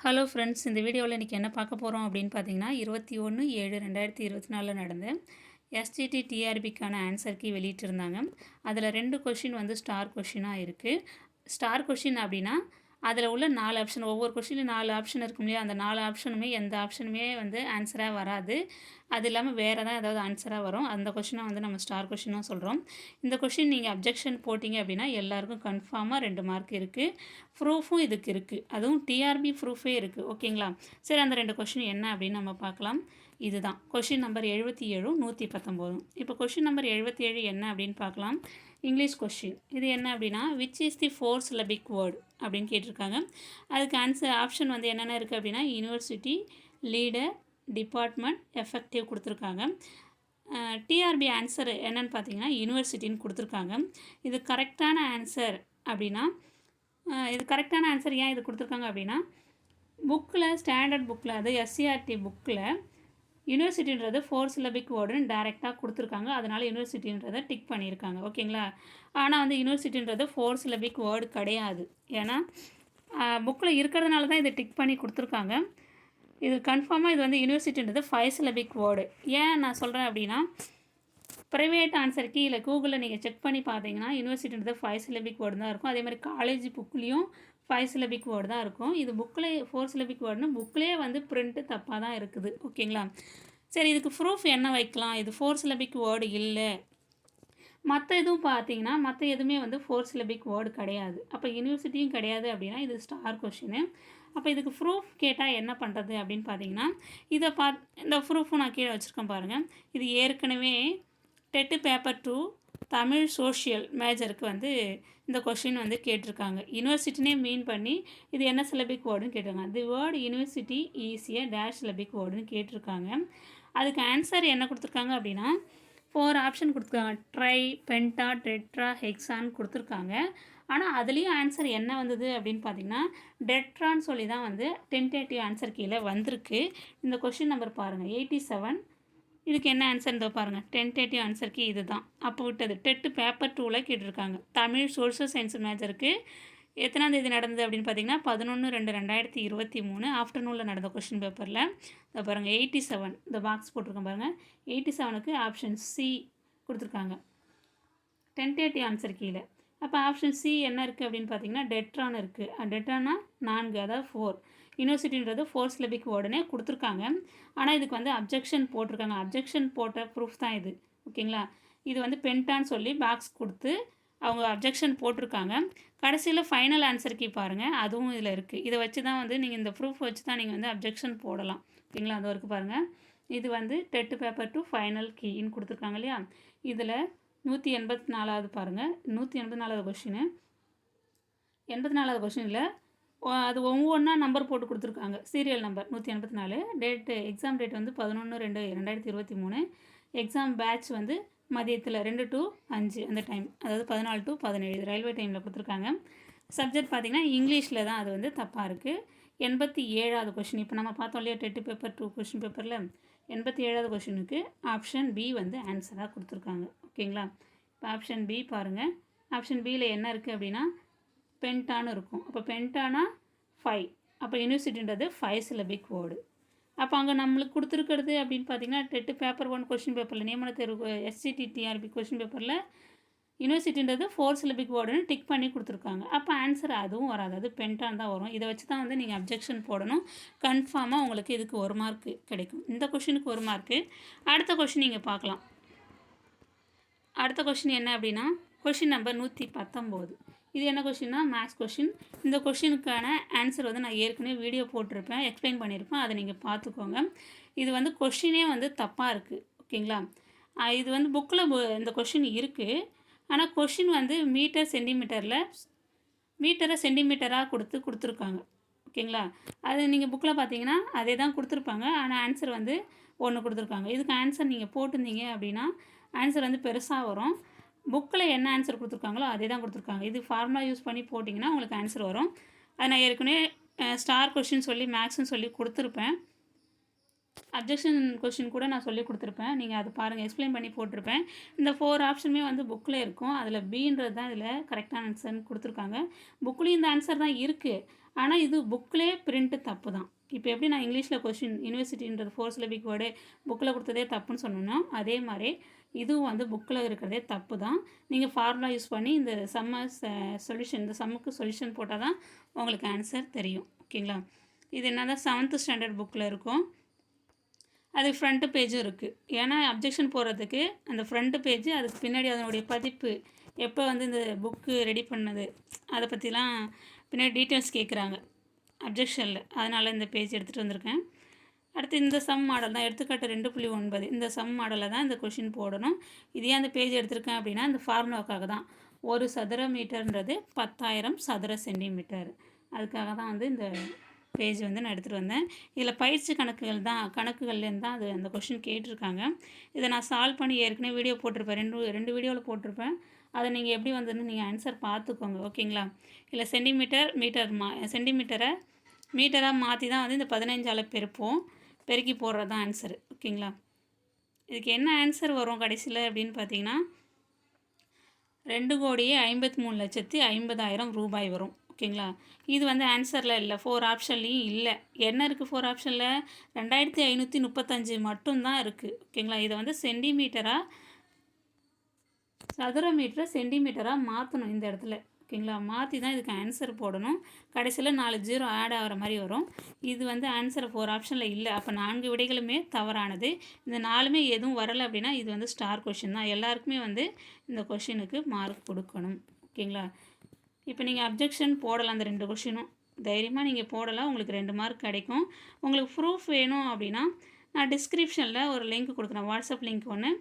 Hello friends, இந்த வீடியோவில் இன்றைக்கி என்ன பார்க்க போகிறோம் அப்படின்னு பார்த்தீங்கன்னா 21/7/2024 நடந்த எஸ்டிடி டிஆர்பிக்கான ஆன்சர் கீ வெளியிட்டிருந்தாங்க. அதில் 2 கொஷின் வந்து ஸ்டார் கொஷினாக இருக்குது. ஸ்டார் கொஷின் அப்படின்னா அதில் உள்ள 4 ஆப்ஷன், ஒவ்வொரு கொஷினில் 4 ஆப்ஷன் இருக்கும் இல்லையா, அந்த 4 ஆப்ஷனுமே எந்த ஆப்ஷனுமே வந்து ஆன்சராக வராது. அது இல்லாமல் வேறு தான் ஏதாவது ஆன்சராக வரும். அந்த கொஷினை வந்து நம்ம ஸ்டார் கொஷினாக சொல்கிறோம். இந்த கொஷின் நீங்கள் அப்ஜெக்ஷன் போட்டிங்க அப்படின்னா எல்லாருக்கும் கன்ஃபார்மாக 2 மார்க் இருக்குது. ப்ரூஃபும் இதுக்கு இருக்குது, அதுவும் டிஆர்பி ப்ரூஃபே இருக்குது. ஓகேங்களா? சரி, அந்த 2 கொஷின் என்ன அப்படின்னு நம்ம பார்க்கலாம். இதுதான் கொஷின் நம்பர் 77 119. இப்போ கொஷின் நம்பர் 77 என்ன அப்படின்னு பார்க்கலாம். English question. இது என்ன அப்படின்னா which is the 4 syllabic word அப்படின்னு கேட்டிருக்காங்க. அதுக்கு ஆன்சர் ஆப்ஷன் வந்து என்னென்ன இருக்குது அப்படின்னா யூனிவர்சிட்டி, லீடர், டிபார்ட்மெண்ட், எஃபெக்டிவ் கொடுத்துருக்காங்க. டிஆர்பி ஆன்சர் என்னன்னு பார்த்தீங்கன்னா யூனிவர்சிட்டின்னு கொடுத்துருக்காங்க. இது கரெக்டான ஆன்சர் அப்படின்னா இது கரெக்டான ஆன்சர் ஏன் இது கொடுத்துருக்காங்க அப்படின்னா புக்கில், ஸ்டாண்டர்ட் புக்கில், அது எஸ்சிஆர்டி புக்கில் யூனிவர்சிட்டின்றது 4 syllabic வேர்டுன்னு டைரெக்டாக கொடுத்துருக்காங்க. அதனால் யூனிவர்சிட்டின்றதை டிக் பண்ணியிருக்காங்க. ஓகேங்களா? ஆனால் வந்து யூனிவர்சிட்டின்றது 4 syllabic வேர்டு கிடையாது. ஏன்னா புக்கில் இருக்கிறதுனால தான் இதை டிக் பண்ணி கொடுத்துருக்காங்க. இது கன்ஃபார்மாக இது வந்து யூனிவர்சிட்டின்றது 5 syllabic வேர்டு. ஏன் நான் சொல்கிறேன் அப்படின்னா ப்ரைவேட் ஆன்சர் கீழே கூகுளில் நீங்கள் செக் பண்ணி பார்த்தீங்கன்னா யூனிவர்சிட்டின்றது 5 syllabic வேர்டு தான் இருக்கும். அதே மாதிரி காலேஜ் புக்லேயும் 5 syllabic வேர்டு தான் இருக்கும். இது புக்கில் 4 syllabic வேர்டுன்னு புக்கிலே வந்து பிரிண்ட்டு தப்பாக தான் இருக்குது. ஓகேங்களா? சரி, இதுக்கு ப்ரூஃப் என்ன வைக்கலாம்? இது 4 syllabic வேர்டு இல்லை. மற்ற எதுவும் பார்த்தீங்கன்னா மற்ற எதுவுமே வந்து 4 syllabic வேர்டு கிடையாது. அப்போ யூனிவர்சிட்டியும் கிடையாது அப்படின்னா இது ஸ்டார் கொஷினு. அப்போ இதுக்கு ப்ரூஃப் கேட்டால் என்ன பண்ணுறது அப்படின்னு பார்த்தீங்கன்னா இந்த ப்ரூஃபும் நான் கீழே வச்சுருக்கேன் பாருங்கள். இது ஏற்கனவே டெட்டு பேப்பர் 2 தமிழ் சோஷியல் மேஜருக்கு வந்து இந்த கொஷின் வந்து கேட்டிருக்காங்க. யூனிவர்சிட்டினே மீன் பண்ணி இது என்ன சிலபிக் வேர்டுன்னு கேட்டிருக்காங்க. தி வேர்டு யூனிவர்சிட்டி ஈஸியாக டேஷ் சிலபிக் வேர்டுன்னு கேட்டிருக்காங்க. அதுக்கு ஆன்சர் என்ன கொடுத்துருக்காங்க அப்படின்னா 4 ஆப்ஷன் கொடுத்துருக்காங்க. ட்ரை, பென்டா, டெட்ரா, ஹெக்ஸான்னு கொடுத்துருக்காங்க. ஆனால் அதுலேயும் ஆன்சர் என்ன வந்தது அப்படின்னு பார்த்தீங்கன்னா டெட்ரான்னு சொல்லி தான் வந்து டென்டேட்டிவ் ஆன்சர் கீழே வந்திருக்கு. இந்த கொஷின் நம்பர் பாருங்கள் 87. இதுக்கு என்ன ஆன்சர் இதோ பாருங்கள். டென்டேட்டிவ் ஆன்சருக்கு இது தான் அப்போ விட்டது. டெட்டு பேப்பர் 2ல் கேட்டிருக்காங்க. தமிழ் சோஷியல் சயின்ஸ் மேஜருக்கு எத்தனாம் தேதி நடந்தது அப்படின்னு பார்த்தீங்கன்னா 11/2/2023 ஆஃப்டர்நூனில் நடந்த கொஷின் பேப்பரில் இதை பாருங்கள் 87. இந்த பாக்ஸ் போட்டிருக்கேன் பாருங்கள். 87க்கு ஆப்ஷன் சி கொடுத்துருக்காங்க டென்டேட்டிவ் ஆன்சர் கீழே. அப்போ ஆப்ஷன் சி என்ன இருக்குது அப்படின்னு பார்த்தீங்கன்னா டெட்ரான் இருக்குது. டெட்ரானா 4, அதாவது 4. யூனிவர்சிட்டின்றது 4 syllabic வேர்டுனே கொடுத்துருக்காங்க. ஆனால் இதுக்கு வந்து அப்ஜெக்ஷன் போட்டிருக்காங்க. அப்ஜெக்ஷன் போட்ட ப்ரூஃப் தான் இது. ஓகேங்களா? இது வந்து பென்டான்னு சொல்லி பாக்ஸ் கொடுத்து அவங்க அப்ஜெக்ஷன் போட்டிருக்காங்க. கடைசியில் ஃபைனல் ஆன்சர் கீ பாருங்கள், அதுவும் இதில் இருக்குது. இதை வச்சு தான் வந்து நீங்கள் இந்த ப்ரூஃப் வச்சு தான் நீங்கள் வந்து அப்ஜெக்ஷன் போடலாம். ஓகேங்களா? அது வரைக்கும் பாருங்கள். இது வந்து டெட்டு பேப்பர் 2 ஃபைனல் கீன்னு கொடுத்துருக்காங்க இல்லையா. இதில் 184வது பாருங்கள். 184வது கொஷினு. 84வது கொஷினில் அது ஒவ்வொன்றா நம்பர் போட்டு கொடுத்துருக்காங்க. Serial number 184. Date exam date வந்து 11/2/2023. எக்ஸாம் பேட்ச் வந்து மதியத்தில் 2 to 5 அந்த டைம், அதாவது 14 to 17 இது ரயில்வே டைமில் கொடுத்துருக்காங்க. சப்ஜெக்ட் பார்த்திங்கன்னா இங்கிலீஷில் தான் அது வந்து தப்பாக இருக்குது. 87வது கொஷின். இப்போ நம்ம பார்த்தோம் இல்லையா டெட்டு பேப்பர் 2 கொஷின் பேப்பரில் 87வது கொஷினுக்கு ஆப்ஷன் பி வந்து ஆன்சராக கொடுத்துருக்காங்க. ஓகேங்களா? இப்போ ஆப்ஷன் பி பாருங்கள். ஆப்ஷன் பியில் என்ன இருக்குது அப்படின்னா பென்டான்னு இருக்கும். அப்போ பென்டானா 5. அப்போ யூனிவர்சிட்டின்றது 5 syllabic வேர்டு. அப்போ அங்கே நம்மளுக்கு கொடுத்துருக்கிறது அப்படின்னு பார்த்தீங்கன்னா டெட்டு பேப்பர் 1 கொஷின் பேப்பரில் நியமன தேர்வு எஸ்சிடி டிஆர்பி கொஷின் பேப்பரில் யூனிவர்சிட்டின்றது 4 syllabic வேர்டுன்னு டிக் பண்ணி கொடுத்துருக்காங்க. அப்போ ஆன்சர் அதுவும் வராது, அது பென்டான் தான் வரும். இதை வச்சு தான் வந்து நீங்கள் அப்ஜெக்ஷன் போடணும். கன்ஃபார்மாக உங்களுக்கு இதுக்கு 1 மார்க்கு கிடைக்கும். இந்த கொஷினுக்கு 1 மார்க்கு. அடுத்த கொஷின் நீங்கள் பார்க்கலாம். அடுத்த கொஷின் என்ன அப்படின்னா கொஷின் நம்பர் 119. இது என்ன கொஷின்னா மேக்ஸ் கொஷின். இந்த கொஷினுக்கான ஆன்சர் வந்து நான் ஏற்கனவே வீடியோ போட்டிருப்பேன், எக்ஸ்பிளைன் பண்ணியிருப்பேன், அதை நீங்கள் பார்த்துக்கோங்க. இது வந்து கொஷினே வந்து தப்பாக இருக்குது. ஓகேங்களா? இது வந்து புக்கில் இந்த கொஷின் இருக்குது. ஆனால் கொஷின் வந்து மீட்டரை சென்டிமீட்டராக கொடுத்துருக்காங்க. ஓகேங்களா? அது நீங்கள் புக்கில் பார்த்தீங்கன்னா அதே தான் கொடுத்துருப்பாங்க. ஆனால் ஆன்சர் வந்து ஒன்று கொடுத்துருக்காங்க. இதுக்கு ஆன்சர் நீங்கள் போட்டிருந்தீங்க அப்படின்னா ஆன்சர் வந்து பெருசாக வரும். புக்கில் என்ன ஆன்சர் கொடுத்துருக்காங்களோ அதே தான் கொடுத்துருக்காங்க. இது ஃபார்முலா யூஸ் பண்ணி போட்டிங்கன்னா உங்களுக்கு ஆன்சர் வரும். அது நான் ஏற்கனவே ஸ்டார் கொஷின் சொல்லி மேக்ஸ்ன்னு சொல்லி கொடுத்துருப்பேன். அப்ஜெக்ஷன் கொஷின் கூட நான் சொல்லி கொடுத்துருப்பேன். நீங்கள் அது பாருங்கள், எக்ஸ்பிளைன் பண்ணி போட்டிருப்பேன். இந்த 4 ஆப்ஷனுமே வந்து புக்கில் இருக்கும். அதில் பின்றது தான் இதில் கரெக்டான ஆன்சர்னு கொடுத்துருக்காங்க. புக்லேயும் இந்த ஆன்சர் தான் இருக்குது. ஆனால் இது புக்லேயே பிரிண்ட்டு தப்பு தான். இப்போ எப்படி நான் இங்கிலீஷில் கொஷின் யூனிவர்சிட்டின்றது 4 சிலபிக் வேர்டு புக்கில் கொடுத்ததே தப்புன்னு சொன்னோன்னா, அதே மாதிரி இதுவும் வந்து புக்கில் இருக்கிறதே தப்பு தான். நீங்கள் ஃபார்முலா யூஸ் பண்ணி இந்த சொல்யூஷன் இந்த சம்முக்கு சொல்யூஷன் போட்டால் தான் உங்களுக்கு ஆன்சர் தெரியும். ஓகேங்களா? இது என்ன தான் 7th ஸ்டாண்டர்ட் புக்கில் இருக்கும். அது ஃப்ரண்ட்டு பேஜும் இருக்குது. ஏன்னா அப்ஜெக்ஷன் போடுறதுக்கு அந்த ஃப்ரண்ட்டு பேஜ், அதுக்கு பின்னாடி அதனுடைய பதிப்பு, எப்போ வந்து இந்த புக்கு ரெடி பண்ணது, அதை பற்றிலாம் பின்னாடி டீட்டெயில்ஸ் கேட்குறாங்க அப்ஜெக்ஷனில். அதனால் இந்த பேஜ் எடுத்துகிட்டு வந்திருக்கேன். அடுத்து இந்த சம் மாடல் தான், எடுத்துக்காட்டு 2.9 இந்த சம் மாடலில் தான் இந்த கொஷின் போடணும். இது ஏன் அந்த பேஜ் எடுத்திருக்கேன் அப்படின்னா, இந்த ஃபார்முலாவுக்காக தான். 1 சதுர மீட்டர்ன்றது 10,000 சதுர சென்டிமீட்டர். அதுக்காக தான் வந்து இந்த பேஜ் வந்து நான் எடுத்துகிட்டு வந்தேன். இதில் பயிற்சி கணக்குகள்லேருந்து தான் அது அந்த கொஷின் கேட்டிருக்காங்க. இதை நான் சால்வ் பண்ணி ஏற்கனவே வீடியோ போட்டிருப்பேன், ரெண்டு வீடியோவில் போட்டிருப்பேன். அதை நீங்கள் எப்படி வந்ததுன்னு நீங்கள் ஆன்சர் பார்த்துக்கோங்க. ஓகேங்களா? இல்லை சென்டிமீட்டரை மீட்டராக மாற்றி தான் வந்து இந்த 15ஆல் பெருக்கி போடுறது தான் ஆன்சரு. ஓகேங்களா? இதுக்கு என்ன ஆன்சர் வரும் கடைசியில் அப்படின்னு பார்த்தீங்கன்னா, 2,53,50,000 ரூபாய் வரும். ஓகேங்களா? இது வந்து ஆன்சரில் இல்லை, 4 ஆப்ஷன்லேயும் இல்லை. என்ன இருக்குது 4 ஆப்ஷனில்? 2,535 மட்டும்தான் இருக்குது. ஓகேங்களா? இதை வந்து சதுர மீட்டரை சென்டிமீட்டராக மாற்றணும் இந்த இடத்துல. ஓகேங்களா? மாற்றி தான் இதுக்கு ஆன்சர் போடணும். கடைசியில் 4 0 ஆட் ஆகிற மாதிரி வரும். இது வந்து ஆன்சர் 4 ஆப்ஷனில் இல்லை. அப்போ 4 விடைகளுமே தவறானது. இந்த 4மே எதுவும் வரலை அப்படின்னா இது வந்து ஸ்டார் கொஷின் தான். எல்லாருக்குமே வந்து இந்த கொஷினுக்கு மார்க் கொடுக்கணும். ஓகேங்களா? இப்போ நீங்கள் அப்ஜெக்ஷன் போடலாம். அந்த 2 கொஷினும் தைரியமாக நீங்கள் போடலாம். உங்களுக்கு 2 மார்க் கிடைக்கும். உங்களுக்கு ப்ரூஃப் வேணும் அப்படின்னா நான் டிஸ்கிரிப்ஷனில் ஒரு லிங்க் கொடுக்குறேன், வாட்ஸ்அப் லிங்க் ஒன்று.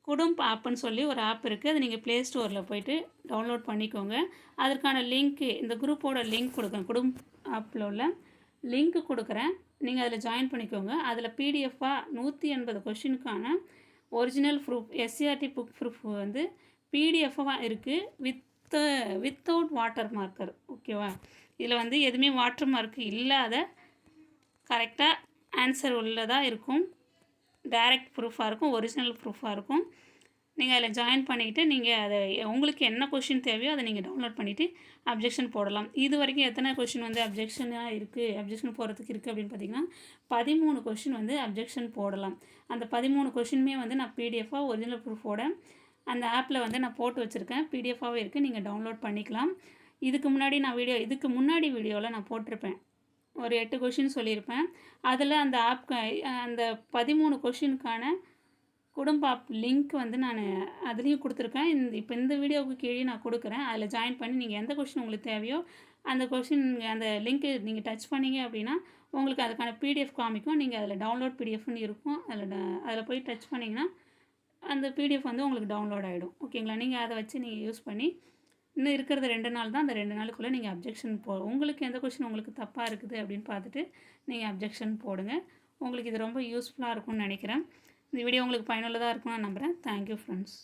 குடும்ப ஆப்புன்னு சொல்லி ஒரு ஆப் இருக்குது. அது நீங்கள் ப்ளே ஸ்டோரில் போய்ட்டு டவுன்லோட் பண்ணிக்கோங்க. அதற்கான லிங்க்கு, இந்த குரூப்போட லிங்க் கொடுக்குறேன், குடும்ப ஆப்பில் உள்ள லிங்க்கு கொடுக்குறேன். நீங்கள் அதில் ஜாயின் பண்ணிக்கோங்க. அதில் பிடிஎஃபாக 180 கொஷினுக்கான original proof, SCRT book proof வந்து பிடிஎஃபாக இருக்குது, வித்தவுட் வாட்டர் மார்க்கர். ஓகேவா? இதில் வந்து எதுவுமே வாட்டர் மார்க் இல்லாத கரெக்டாக ஆன்சர் உள்ளதாக இருக்கும். டைரக்ட் ப்ரூஃபாக இருக்கும், ஒரிஜினல் ப்ரூஃபாக இருக்கும். நீங்கள் அதில் ஜாயின் பண்ணிவிட்டு நீங்கள் அதை உங்களுக்கு என்ன கொஷின் தேவையோ அதை நீங்கள் டவுன்லோட் பண்ணிவிட்டு அப்ஜெக்ஷன் போடலாம். இது வரைக்கும் எத்தனை கொஷின் வந்து அப்ஜெக்ஷனாக இருக்குது, அப்ஜெக்ஷன் போடுறதுக்கு இருக்குது அப்படின்னு பார்த்தீங்கன்னா 13 கொஷின் வந்து அப்ஜெக்ஷன் போடலாம். அந்த 13 கொஷினுமே வந்து நான் பிடிஎஃபாக ஒரிஜினல் ப்ரூஃபோட அந்த ஆப்பில் வந்து நான் போட்டு வச்சுருக்கேன். பிடிஎஃபாகவே இருக்குது, நீங்கள் டவுன்லோட் பண்ணிக்கலாம். இதுக்கு முன்னாடி வீடியோவில் நான் போட்டிருப்பேன், ஒரு 8 கொஷின் சொல்லியிருப்பேன். அதில் அந்த அந்த 13 கொஷினுக்கான குடும்ப ஆப் லிங்க் வந்து நான் அதுலேயும் கொடுத்துருக்கேன். இப்போ இந்த வீடியோவுக்கு கீழே நான் கொடுக்குறேன். அதில் ஜாயின் பண்ணி நீங்கள் எந்த கொஷின் உங்களுக்கு தேவையோ அந்த கொஷின், அந்த லிங்க்கு நீங்கள் டச் பண்ணிங்க அப்படின்னா உங்களுக்கு அதுக்கான பிடிஎஃப் காமிக்கும். நீங்கள் அதில் டவுன்லோட் பிடிஎஃப்னு இருக்கும், அதில் போய் டச் பண்ணிங்கன்னா அந்த பிடிஎஃப் வந்து உங்களுக்கு டவுன்லோட் ஆகிடும். ஓகேங்களா? நீங்கள் அதை வச்சு நீங்கள் யூஸ் பண்ணி, இன்னும் இருக்கிறது 2 நாள் தான். அந்த 2 நாளுக்குள்ளே நீங்கள் அப்ஜெக்ஷன் உங்களுக்கு எந்த கொஷின் உங்களுக்கு தப்பாக இருக்குது அப்படின்னு பார்த்துட்டு நீங்கள் அப்ஜெக்ஷன் போடுங்க. உங்களுக்கு இது ரொம்ப யூஸ்ஃபுல்லாக இருக்கும்னு நினைக்கிறேன். இந்த வீடியோ உங்களுக்கு பயனுள்ளதாக இருக்கும்னு நான் நம்புகிறேன். Thank you friends.